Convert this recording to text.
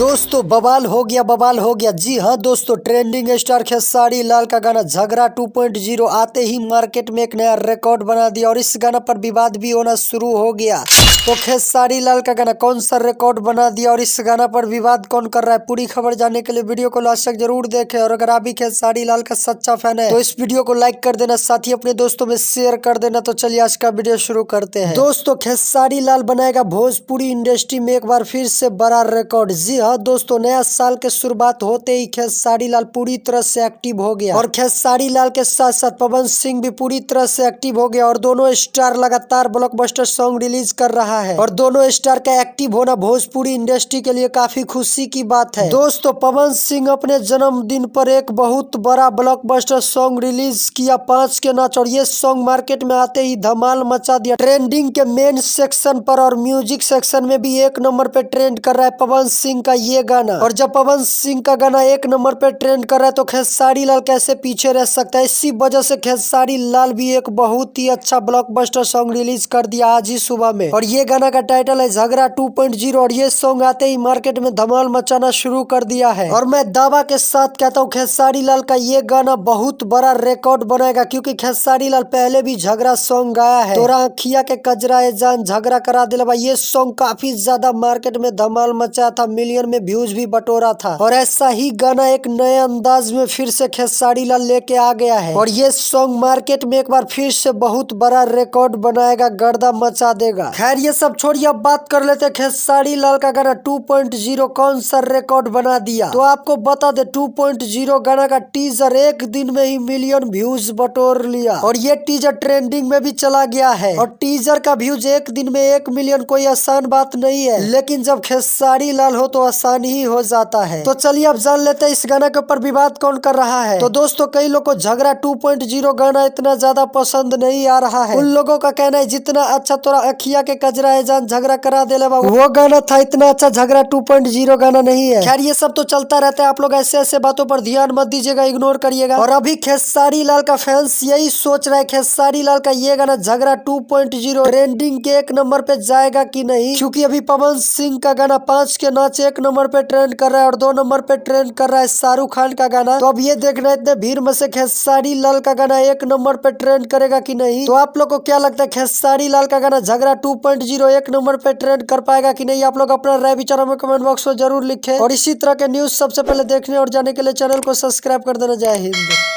दोस्तों बवाल हो गया। जी हाँ दोस्तों, ट्रेंडिंग स्टार खेसारी लाल का गाना झगड़ा 2.0 आते ही मार्केट में एक नया रिकॉर्ड बना दिया और इस गाना पर विवाद भी होना शुरू हो गया। तो खेसारी लाल का गाना कौन सा रिकॉर्ड बना दिया और इस गाना पर विवाद कौन कर रहा है, पूरी खबर जानने के लिए वीडियो को लास्ट तक जरूर देखें। और अगर आप भी खेसारी लाल का सच्चा फैन है तो इस वीडियो को लाइक कर देना, साथ ही अपने दोस्तों में शेयर कर देना। तो चलिए आज का वीडियो शुरू करते हैं। दोस्तों, खेसारी लाल बनाएगा भोजपुरी इंडस्ट्री में एक बार फिर से बड़ा रिकॉर्ड। जी हाँ दोस्तों, नया साल के शुरुआत होते ही खेसारी लाल पूरी तरह से एक्टिव हो गया और खेसारी लाल के साथ साथ पवन सिंह भी पूरी तरह से एक्टिव हो गया और दोनों स्टार लगातार ब्लॉकबस्टर सॉन्ग रिलीज कर रहा है और दोनों स्टार का एक्टिव होना भोजपुरी इंडस्ट्री के लिए काफी खुशी की बात है। दोस्तों, पवन सिंह अपने जन्मदिन पर एक बहुत बड़ा ब्लॉकबस्टर सॉन्ग रिलीज किया, 5 के नाच, और ये सॉन्ग मार्केट में आते ही धमाल मचा दिया। ट्रेंडिंग के मेन सेक्शन पर और म्यूजिक सेक्शन में भी 1 नंबर पे ट्रेंड कर रहा है पवन सिंह का ये गाना। और जब पवन सिंह का गाना 1 नंबर पे ट्रेंड कर रहा है तो खेसारी लाल कैसे पीछे रह सकता है। इसी वजह से खेसारी लाल भी एक बहुत ही अच्छा ब्लॉकबस्टर सॉन्ग रिलीज कर दिया आज ही सुबह में, और ये गाना का टाइटल है झगड़ा 2.0 और ये सॉन्ग आते ही मार्केट में धमाल मचाना शुरू कर दिया है। और मैं दावा के साथ कहता हूँ खेसारी लाल का ये गाना बहुत बड़ा रिकॉर्ड बनाएगा, क्योंकि खेसारी लाल पहले भी झगड़ा सॉन्ग गाया है, तोरा अखिया के कजरा ए जान झगड़ा करा दिलवा। ये सॉन्ग काफी ज्यादा मार्केट में धमाल मचाया था, मिलियन में व्यूज भी बटोरा था। और ऐसा ही गाना एक नए अंदाज में फिर से खेसारी लाल लेके आ गया है और ये सॉन्ग मार्केट में एक बार फिर से बहुत बड़ा रिकॉर्ड बनाएगा, गर्दा मचा देगा। खैर ये सब छोड़िए, अब बात कर लेते हैं खेसारी लाल का गाना 2.0 कौन सा रिकॉर्ड बना दिया। तो आपको बता दे 2.0 गाना का टीजर एक दिन में ही मिलियन व्यूज बटोर लिया और ये टीजर ट्रेंडिंग में भी चला गया है। और टीजर का व्यूज एक दिन में 1 मिलियन कोई आसान बात नहीं है, लेकिन जब खेसारी लाल हो तो आसान ही हो जाता है। तो चलिए अब जान लेते हैं इस गाना के ऊपर विवाद कौन कर रहा है। तो दोस्तों, कई लोग को झगड़ा 2.0 गाना इतना ज्यादा पसंद नहीं आ रहा है। उन लोगों का कहना है जितना अच्छा तोरा अखिया के कजरा है जान झगड़ा करा दे वो गाना था, इतना अच्छा झगड़ा 2.0 गाना नहीं है। खैर ये सब तो चलता रहता है, आप लोग ऐसे ऐसे बातों पर ध्यान मत दीजिएगा, इग्नोर करिएगा। और अभी खेसारी लाल का फैंस यही सोच रहा है खेसारी लाल का ये गाना झगड़ा 2.0 ट्रेंडिंग के 1 नंबर पे जाएगा कि नहीं, क्योंकि अभी पवन सिंह का गाना 5 के नाच 1 नंबर पे ट्रेंड कर रहा है और 2 नंबर पे ट्रेंड कर रहा है शाहरुख खान का गाना। तो अब ये देखना इतने भीड़ में से खेसारी लाल का गाना 1 नंबर पे ट्रेंड करेगा कि नहीं। तो आप लोग को क्या लगता है खेसारी लाल का गाना झगड़ा 2.0 1 नंबर पे ट्रेंड कर पाएगा कि नहीं। आप लोग अपना राय विचार में कमेंट बॉक्स में जरूर लिखें और इसी तरह के न्यूज सबसे पहले देखने और जानने के लिए चैनल को सब्सक्राइब कर देना। जय हिंद।